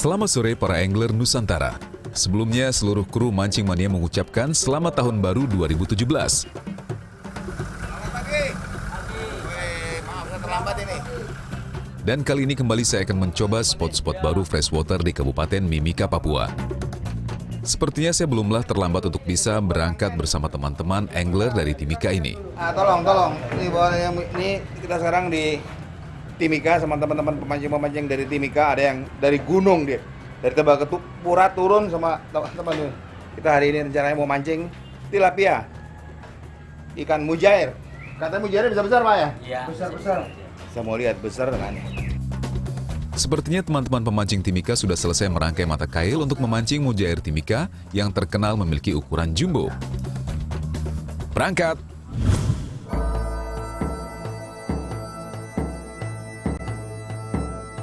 Selamat sore para angler Nusantara. Sebelumnya seluruh kru Mancing Mania mengucapkan selamat tahun baru 2017. Selamat pagi. Maaf saya terlambat ini. Dan kali ini kembali saya akan mencoba spot-spot baru freshwater di Kabupaten Mimika, Papua. Sepertinya saya belumlah terlambat untuk bisa berangkat bersama teman-teman angler dari Timika ini. Tolong. Ini kita sekarang di Timika sama teman-teman pemancing-pemancing dari Timika. Ada yang dari gunung dia. Dari Tembagapura turun sama teman-teman. Kita hari ini rencananya mau mancing tilapia. Ikan mujair. Katanya mujair besar-besar Pak ya? Iya. Besar-besar. Saya mau lihat besar dengan Sepertinya teman-teman pemancing Timika sudah selesai merangkai mata kail untuk memancing mujair Timika yang terkenal memiliki ukuran jumbo. Berangkat!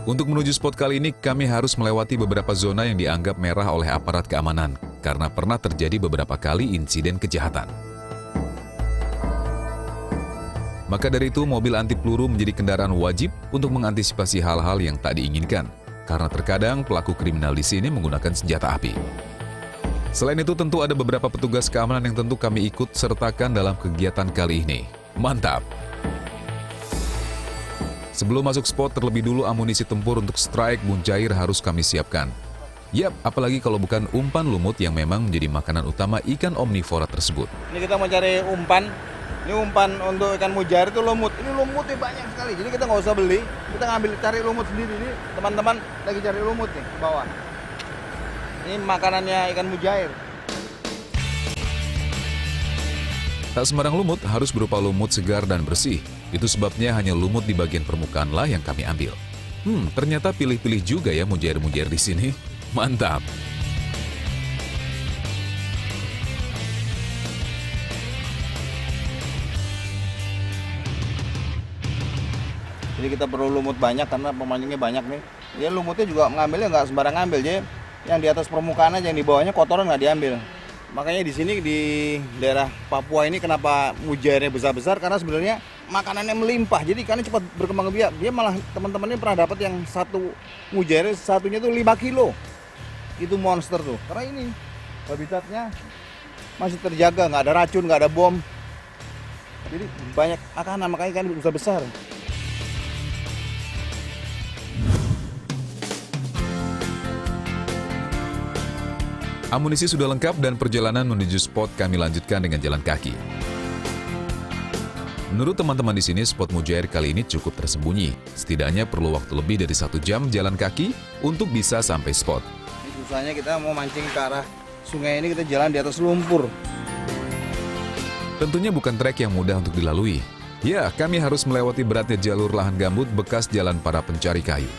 Untuk menuju spot kali ini, kami harus melewati beberapa zona yang dianggap merah oleh aparat keamanan karena pernah terjadi beberapa kali insiden kejahatan. Maka dari itu, mobil anti peluru menjadi kendaraan wajib untuk mengantisipasi hal-hal yang tak diinginkan, karena terkadang pelaku kriminal di sini menggunakan senjata api. Selain itu, tentu ada beberapa petugas keamanan yang tentu kami ikut sertakan dalam kegiatan kali ini. Mantap! Sebelum masuk spot, terlebih dulu amunisi tempur untuk strike mujair harus kami siapkan. Yap, apalagi kalau bukan umpan lumut yang memang menjadi makanan utama ikan omnivora tersebut. Ini kita mau cari umpan. Ini umpan untuk ikan mujair itu lumut. Ini lumutnya banyak sekali. Jadi kita nggak usah beli. Kita cari lumut sendiri. Ini teman-teman lagi cari lumut nih ke bawah. Ini makanannya ikan mujair. Tak sembarang lumut harus berupa lumut segar dan bersih. Itu sebabnya hanya lumut di bagian permukaan lah yang kami ambil. Ternyata pilih-pilih juga ya mujair-mujair di sini. Mantap! Jadi kita perlu lumut banyak karena pemancingnya banyak nih. Dia lumutnya juga mengambilnya nggak sembarang ngambil. Jadi yang di atas permukaan aja, yang di bawahnya kotoran nggak diambil. Makanya di sini di daerah Papua ini kenapa mujairnya besar-besar, karena sebenarnya makanannya melimpah. Jadi ikannya cepat berkembang biak. Dia malah teman-temannya pernah dapat yang satu mujair satunya tuh 5 kilo. Itu monster tuh. Karena ini habitatnya masih terjaga, nggak ada racun, nggak ada bom. Jadi banyak makanan, makanya ikan besar-besar. Amunisi sudah lengkap dan perjalanan menuju spot kami lanjutkan dengan jalan kaki. Menurut teman-teman di sini, spot mujair kali ini cukup tersembunyi. Setidaknya perlu waktu lebih dari 1 jam jalan kaki untuk bisa sampai spot. Ini susahnya kita mau mancing ke arah sungai ini, kita jalan di atas lumpur. Tentunya bukan trek yang mudah untuk dilalui. Ya, kami harus melewati beratnya jalur lahan gambut bekas jalan para pencari kayu.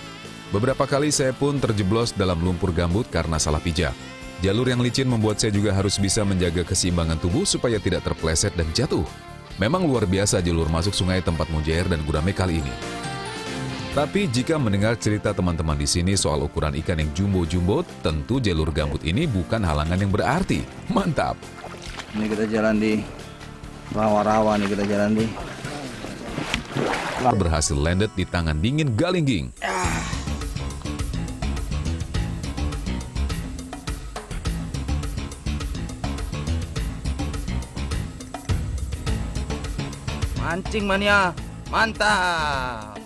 Beberapa kali saya pun terjeblos dalam lumpur gambut karena salah pijak. Jalur yang licin membuat saya juga harus bisa menjaga keseimbangan tubuh supaya tidak terpleset dan jatuh. Memang luar biasa jalur masuk sungai tempat mujair dan gurame kali ini. Tapi jika mendengar cerita teman-teman di sini soal ukuran ikan yang jumbo-jumbo, tentu jalur gambut ini bukan halangan yang berarti. Mantap! Ini kita jalan di rawa-rawa nih, kita jalan di. Berhasil landed di tangan dingin Galingging. Mancing Mania, mantap!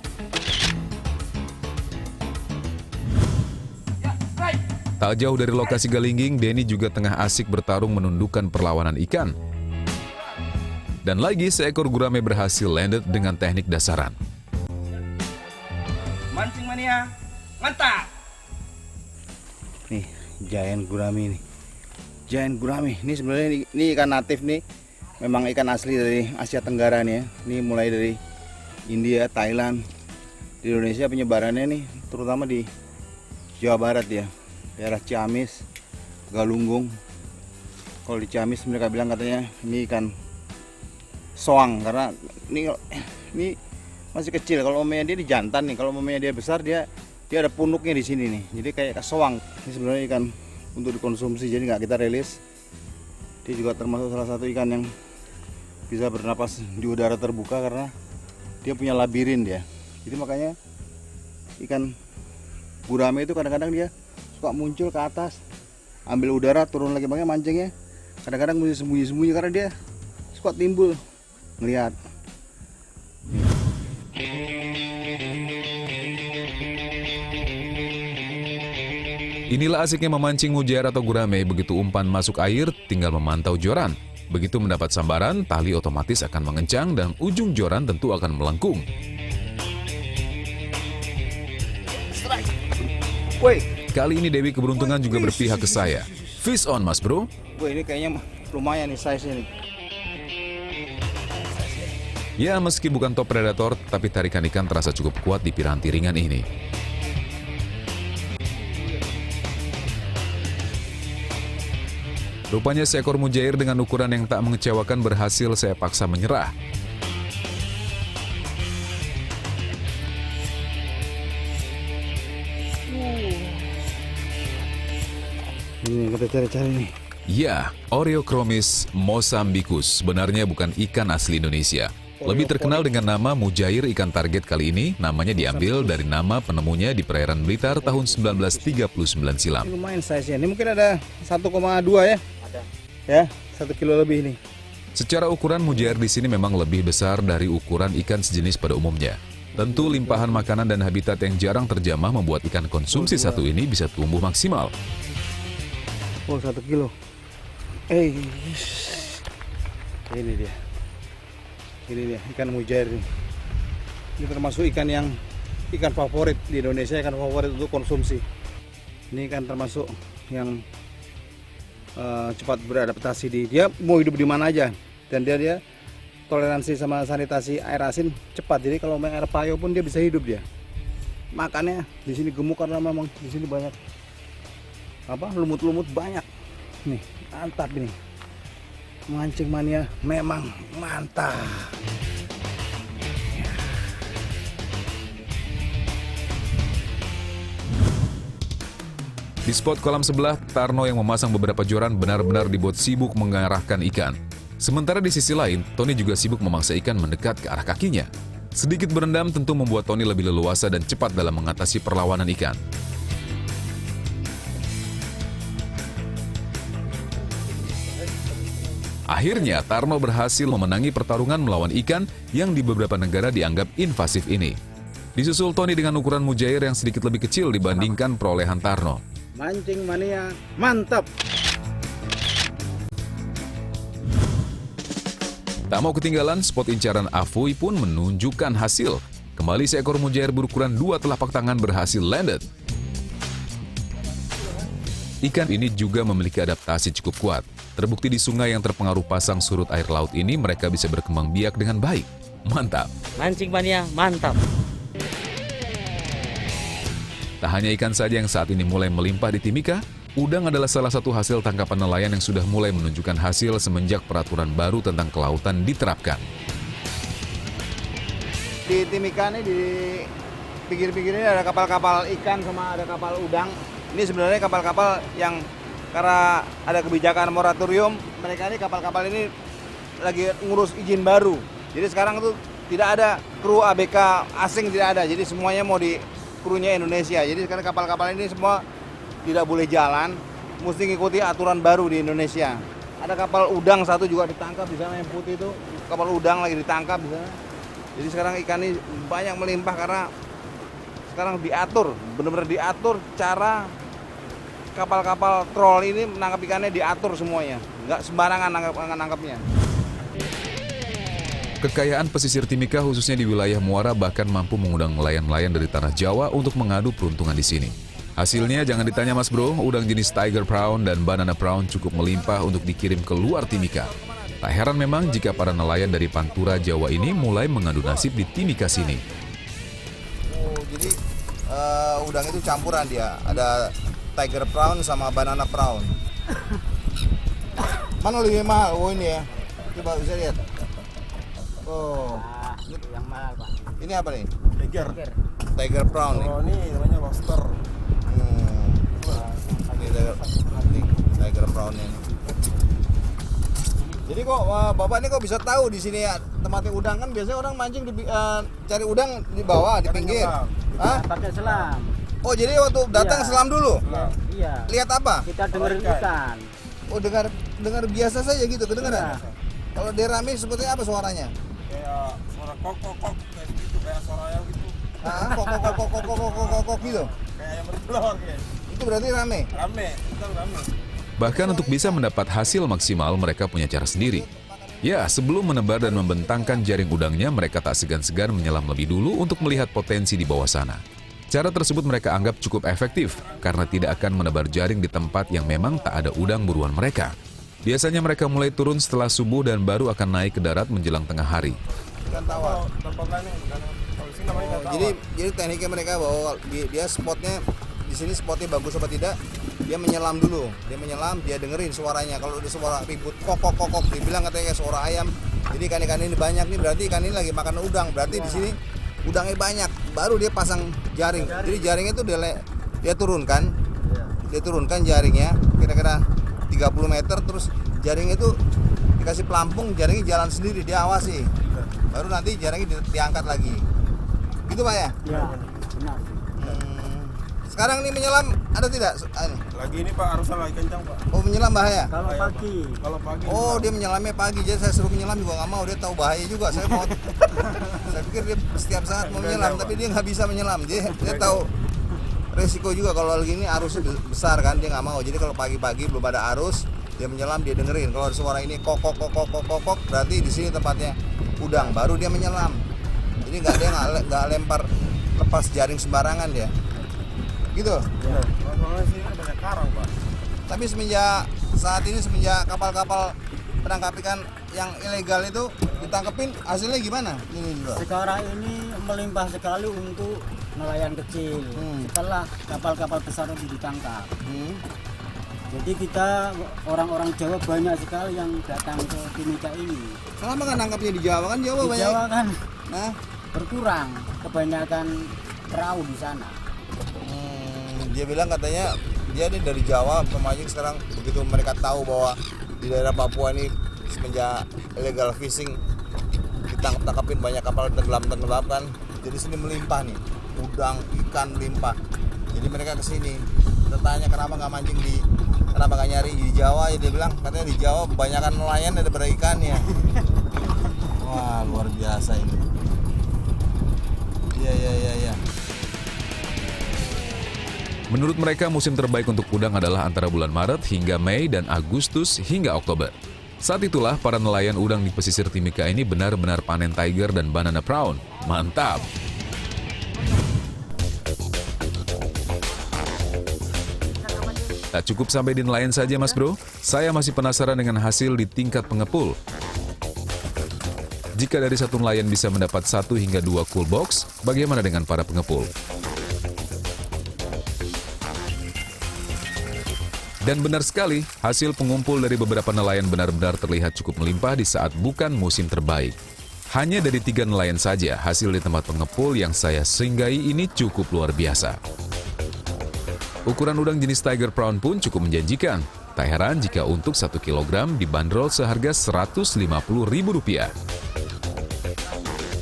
Tak jauh dari lokasi Galingging, Denny juga tengah asik bertarung menundukkan perlawanan ikan. Dan lagi seekor gurame berhasil landed dengan teknik dasaran. Mancing Mania, mantap! Nih, giant gurame nih. Giant gurame. Ini sebenarnya ini ikan natif nih. Memang ikan asli dari Asia Tenggara nih ya. Ini mulai dari India, Thailand. Di Indonesia penyebarannya nih terutama di Jawa Barat ya. Daerah Ciamis, Galunggung. Kalau di Ciamis mereka bilang katanya ini ikan soang karena ini masih kecil. Kalau mamanya dia di jantan nih, kalau mamanya dia besar dia ada punuknya di sini nih. Jadi kayak soang. Ini sebenarnya ikan untuk dikonsumsi, jadi nggak kita rilis. Dia juga termasuk salah satu ikan yang bisa bernapas di udara terbuka karena dia punya labirin dia. Jadi makanya ikan gurame itu kadang-kadang dia suka muncul ke atas, ambil udara, turun lagi, makanya mancingnya kadang-kadang mesti sembunyi-sembunyi karena dia suka timbul ngelihat. Inilah asiknya memancing mujair atau gurame. Begitu umpan masuk air, tinggal memantau joran. Begitu mendapat sambaran, tali otomatis akan mengencang dan ujung joran tentu akan melengkung. Woi, Kali ini Dewi Keberuntungan juga berpihak ke saya. Fish on, Mas Bro. ini kayaknya lumayan nih size-nya nih. Ya, meski bukan top predator, tapi tarikan ikan terasa cukup kuat di piranti ringan ini. Rupanya seekor mujair dengan ukuran yang tak mengecewakan berhasil saya paksa menyerah. Ini kita cari-cari nih. Ya, Oreochromis mozambicus sebenarnya bukan ikan asli Indonesia. Lebih terkenal dengan nama mujair ikan target kali ini, namanya diambil dari nama penemunya di perairan Blitar tahun 1939 silam. Ini lumayan size-nya. Ini mungkin ada 1,2 ya? Ada. Ya, 1 kilo lebih nih. Secara ukuran mujair di sini memang lebih besar dari ukuran ikan sejenis pada umumnya. Tentu limpahan makanan dan habitat yang jarang terjamah membuat ikan konsumsi satu ini bisa tumbuh maksimal. Oh, 1 kilo. Ini dia. Ini dia ikan mujair ini. Ini termasuk ikan favorit di Indonesia, ikan favorit untuk konsumsi. Ini ikan termasuk yang cepat beradaptasi dia mau hidup di mana aja, dan dia toleransi sama sanitasi air asin cepat. Jadi kalau main air payo pun dia bisa hidup dia. Makannya di sini gemuk karena memang di sini banyak lumut-lumut banyak. Nih, mantap ini. Mancing mania memang mantap. Di spot kolam sebelah, Tarno yang memasang beberapa joran benar-benar dibuat sibuk mengarahkan ikan. Sementara di sisi lain, Tony juga sibuk memaksa ikan mendekat ke arah kakinya. Sedikit berendam tentu membuat Tony lebih leluasa dan cepat dalam mengatasi perlawanan ikan. Akhirnya, Tarno berhasil memenangi pertarungan melawan ikan yang di beberapa negara dianggap invasif ini. Disusul Tony dengan ukuran mujair yang sedikit lebih kecil dibandingkan perolehan Tarno. Mancing mania mantap. Tak mau ketinggalan, spot incaran Afuy pun menunjukkan hasil. Kembali seekor mujair berukuran 2 telapak tangan berhasil landed. Ikan ini juga memiliki adaptasi cukup kuat. Terbukti di sungai yang terpengaruh pasang surut air laut ini, mereka bisa berkembang biak dengan baik. Mantap. Mancing mania mantap. Tak hanya ikan saja yang saat ini mulai melimpah di Timika, udang adalah salah satu hasil tangkapan nelayan yang sudah mulai menunjukkan hasil semenjak peraturan baru tentang kelautan diterapkan. Di Timika nih, di pinggir-pinggirnya ada kapal-kapal ikan sama ada kapal udang. Ini sebenarnya kapal-kapal yang karena ada kebijakan moratorium, mereka ini kapal-kapal ini lagi ngurus izin baru. Jadi sekarang tuh tidak ada kru ABK asing, tidak ada. Jadi semuanya mau di krunya Indonesia. Jadi sekarang kapal-kapal ini semua tidak boleh jalan, mesti ngikuti aturan baru di Indonesia. Ada kapal udang satu juga ditangkap di sana yang putih itu, kapal udang lagi ditangkap di sana. Jadi sekarang ikan ini banyak melimpah karena sekarang diatur, benar-benar diatur cara kapal-kapal troll ini menangkap ikannya, diatur semuanya, nggak sembarangan nangkapnya. Kekayaan pesisir Timika khususnya di wilayah Muara bahkan mampu mengundang nelayan-nelayan dari tanah Jawa untuk mengadu peruntungan di sini. Hasilnya jangan ditanya Mas Bro, udang jenis tiger prawn dan banana prawn cukup melimpah untuk dikirim ke luar Timika. Tak heran memang jika para nelayan dari Pantura Jawa ini mulai mengadu nasib di Timika sini. Oh, jadi udang itu campuran dia, ada tiger prawn sama banana prawn. Mana lebih mahal? Oh ini ya, coba bisa lihat. Oh, Yang mahal Pak. ini apa nih? Tiger. Tiger prawn nih. Oh, ini namanya lobster. Ini tiger prawnnya nih. Jadi kok bapak ini kok bisa tahu di sini ya tempatnya udang? Kan biasanya orang mancing cari udang di bawah, di pinggir. Hah? Pakai selam. Oh, jadi waktu datang Iya. selam dulu. Iya. Lihat apa? Kita dengerin ikan. Oh, dengar biasa saja gitu, kedengaran. Iya. Kalau dia rame seperti apa suaranya? Kayak suara kok kayak gitu, kayak suara ayam gitu, Ah, kok gitu. kayak ayam bertelur kayak. Itu berarti rame. Rame, betul rame. Bahkan untuk bisa mendapat hasil maksimal, mereka punya cara sendiri. Ya, sebelum menebar dan membentangkan jaring udangnya, mereka tak segan-segan menyelam lebih dulu untuk melihat potensi di bawah sana. Cara tersebut mereka anggap cukup efektif karena tidak akan menebar jaring di tempat yang memang tak ada udang buruan mereka. Biasanya mereka mulai turun setelah subuh dan baru akan naik ke darat menjelang tengah hari. Ikan tawar. Tembakannya bukan, kalau sini namanya ikan tawar. Jadi tekniknya mereka bahwa dia spotnya di sini spotnya bagus apa tidak, dia menyelam dulu. Dia menyelam, dia dengerin suaranya. Kalau ada suara ribut kok, dia bilang katanya kayak suara ayam. Jadi ikan ini banyak nih, berarti ikan ini lagi makan udang. Berarti di sini udangnya banyak. Baru dia pasang jaring. Jadi jaringnya itu dia turunkan. Dia turunkan jaringnya kira-kira 30 meter, terus jaringnya itu dikasih pelampung, jaringnya jalan sendiri, dia awasi. Baru nanti jaringnya diangkat lagi. Gitu Pak ya? Iya. Benar. Sekarang nih menyelam ada tidak? Lagi ini Pak, arusnya lagi kencang Pak. Oh, menyelam bahaya? Kalau pagi. Kalau pagi. Oh, dia menyelamnya pagi, jadi saya suruh menyelam juga nggak mau, dia tahu bahaya juga. Saya pikir dia setiap saat mau menyelam, tapi dia nggak bisa menyelam. Dia tahu resiko juga kalau lagi ini arusnya besar kan, dia nggak mau. Jadi kalau pagi-pagi belum ada arus, dia menyelam, dia dengerin. Kalau ada suara ini kok, berarti di sini tempatnya udang, baru dia menyelam. Jadi dia nggak lempar lepas jaring sembarangan dia. Gitu. Ya. Soalnya sini banyak karang Pak. Tapi semenjak kapal-kapal penangkap ikan yang ilegal itu ditangkepin, hasilnya gimana? Ini dulu. Sekarang ini melimpah sekali untuk nelayan kecil. Setelah kapal-kapal besar itu ditangkap. Jadi kita orang-orang Jawa banyak sekali yang datang ke Timika ini. Kenapa kan nangkapnya di Jawa kan? Jawa Di banyak. Jawa kan Nah, berkurang, kebanyakan perahu di sana. dia bilang katanya dia ini dari Jawa pemancing, sekarang begitu mereka tahu bahwa di daerah Papua ini semenjak illegal fishing ditangkapin banyak kapal tenggelam kan, jadi sini melimpah nih, udang ikan melimpah. Jadi mereka kesini, kita tanya kenapa nggak nyari di Jawa, ya dia bilang katanya di Jawa kebanyakan nelayan daripada ikannya. Wah, luar biasa ini. Iya. Menurut mereka, musim terbaik untuk udang adalah antara bulan Maret hingga Mei dan Agustus hingga Oktober. Saat itulah para nelayan udang di pesisir Timika ini benar-benar panen tiger dan banana prawn. Mantap! Tak cukup sampai di nelayan saja Mas Bro, saya masih penasaran dengan hasil di tingkat pengepul. Jika dari satu nelayan bisa mendapat 1 hingga 2 cool box, bagaimana dengan para pengepul? Dan benar sekali, hasil pengumpul dari beberapa nelayan benar-benar terlihat cukup melimpah di saat bukan musim terbaik. Hanya dari 3 nelayan saja, hasil di tempat pengepul yang saya singgahi ini cukup luar biasa. Ukuran udang jenis Tiger Prawn pun cukup menjanjikan. Tak heran jika untuk 1 kilogram dibanderol seharga Rp150.000.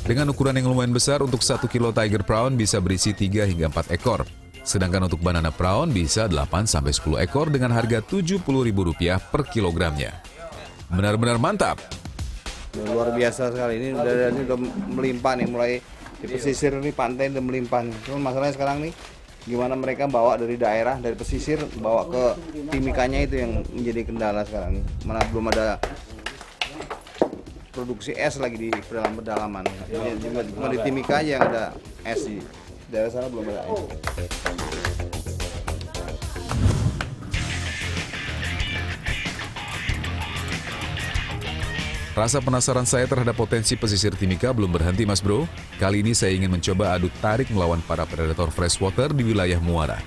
Dengan ukuran yang lumayan besar, untuk 1 kilo Tiger Prawn bisa berisi 3 hingga 4 ekor. Sedangkan untuk banana prawn bisa 8-10 ekor dengan harga Rp70.000 per kilogramnya. Benar-benar mantap! Luar biasa sekali, ini udah melimpah nih, mulai di pesisir ini pantai udah melimpah nih. Cuma masalahnya sekarang nih, gimana mereka bawa dari daerah, dari pesisir, bawa ke Timikanya itu yang menjadi kendala sekarang nih. Mana belum ada produksi es lagi di pedalaman. Cuma di Timika aja yang ada es, di daerah sana belum ada es. Rasa penasaran saya terhadap potensi pesisir Timika belum berhenti Mas Bro. Kali ini saya ingin mencoba adu tarik melawan para predator freshwater di wilayah Muara.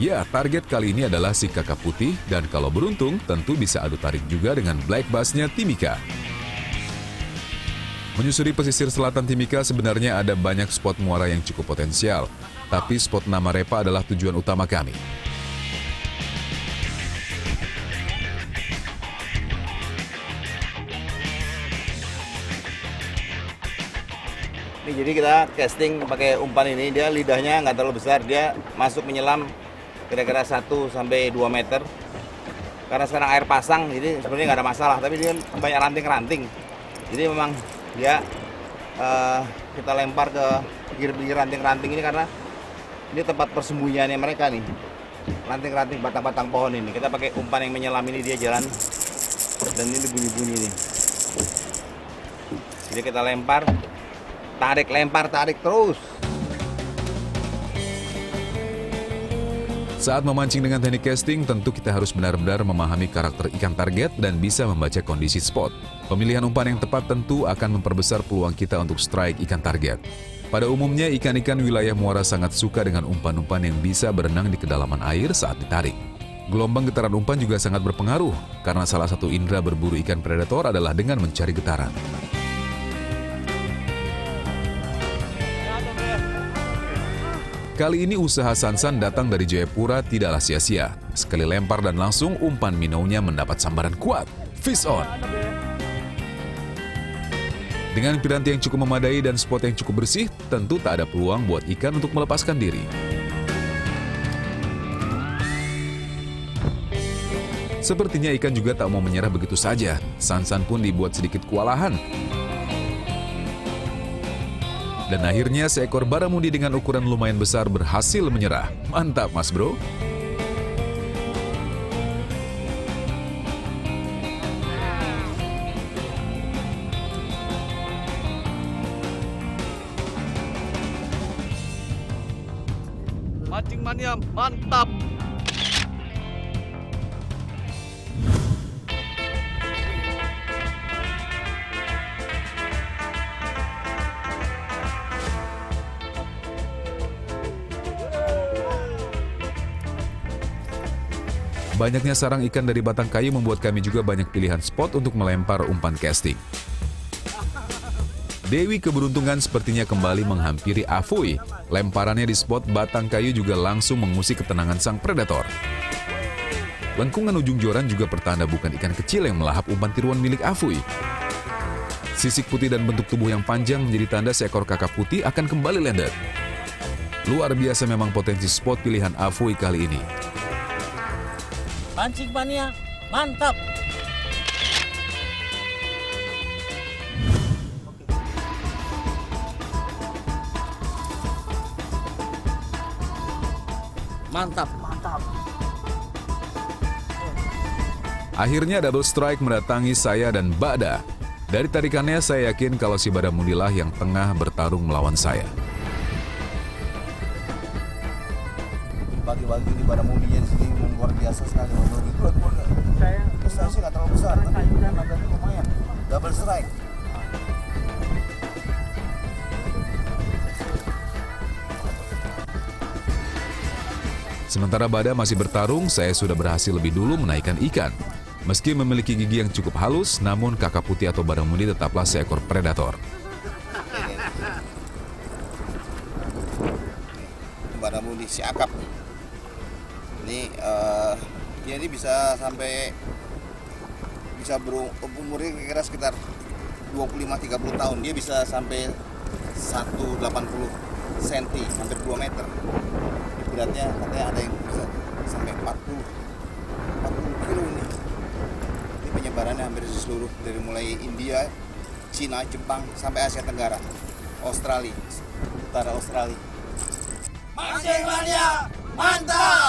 Ya, target kali ini adalah si kakap putih dan kalau beruntung tentu bisa adu tarik juga dengan black bass-nya Timika. Menyusuri pesisir selatan Timika sebenarnya ada banyak spot muara yang cukup potensial, tapi spot Nama Repa adalah tujuan utama kami. Ini jadi kita casting pakai umpan ini, dia lidahnya nggak terlalu besar, dia masuk menyelam kira-kira 1 sampai 2 meter. Karena sekarang air pasang, jadi sebenarnya nggak ada masalah, tapi dia banyak ranting-ranting. Jadi memang dia kita lempar ke pinggir ranting-ranting ini karena ini tempat persembunyiannya mereka nih. Ranting-ranting, batang-batang pohon ini. Kita pakai umpan yang menyelam ini, dia jalan dan ini bunyi-bunyi nih. Jadi kita lempar, tarik terus. Saat memancing dengan teknik casting, tentu kita harus benar-benar memahami karakter ikan target dan bisa membaca kondisi spot. Pemilihan umpan yang tepat tentu akan memperbesar peluang kita untuk strike ikan target. Pada umumnya, ikan-ikan wilayah muara sangat suka dengan umpan-umpan yang bisa berenang di kedalaman air saat ditarik. Gelombang getaran umpan juga sangat berpengaruh, karena salah satu indera berburu ikan predator adalah dengan mencari getaran. Kali ini usaha Sansan datang dari Jayapura tidaklah sia-sia. Sekali lempar dan langsung umpan minnow-nya mendapat sambaran kuat. Fish on! Dengan piranti yang cukup memadai dan spot yang cukup bersih, tentu tak ada peluang buat ikan untuk melepaskan diri. Sepertinya ikan juga tak mau menyerah begitu saja. Sansan pun dibuat sedikit kewalahan. Dan akhirnya seekor baramundi dengan ukuran lumayan besar berhasil menyerah. Mantap, Mas Bro! Mancing mania, mantap! Banyaknya sarang ikan dari batang kayu membuat kami juga banyak pilihan spot untuk melempar umpan casting. Dewi Keberuntungan sepertinya kembali menghampiri Afuy. Lemparannya di spot batang kayu juga langsung mengusik ketenangan sang predator. Lengkungan ujung joran juga pertanda bukan ikan kecil yang melahap umpan tiruan milik Afuy. Sisik putih dan bentuk tubuh yang panjang menjadi tanda seekor kakap putih akan kembali landed. Luar biasa memang potensi spot pilihan Afuy kali ini. Pancing mania, mantap. Mantap. Akhirnya double strike mendatangi saya dan Bada. Dari tarikannya saya yakin kalau si baramundilah yang tengah bertarung melawan saya. Bagi-bagi di baramundinya di sini luar biasa sekali. Saya besar sih nggak terlalu besar, tapi agaknya lumayan. Double strike. Sementara Bada masih bertarung, saya sudah berhasil lebih dulu menaikkan ikan. Meski memiliki gigi yang cukup halus, namun kakap putih atau baramundi tetaplah seekor predator. Baramundi si akap. Ini dia ini bisa sampai umurnya kira-kira sekitar 25-30 tahun. Dia bisa sampai 180 cm, hampir 2 meter. Beratnya katanya ada yang bisa sampai 40 kilo ini. Ini penyebarannya hampir di seluruh, dari mulai India, Cina, Jepang, sampai Asia Tenggara, Australia, utara Australia. Mancing mania, mantap.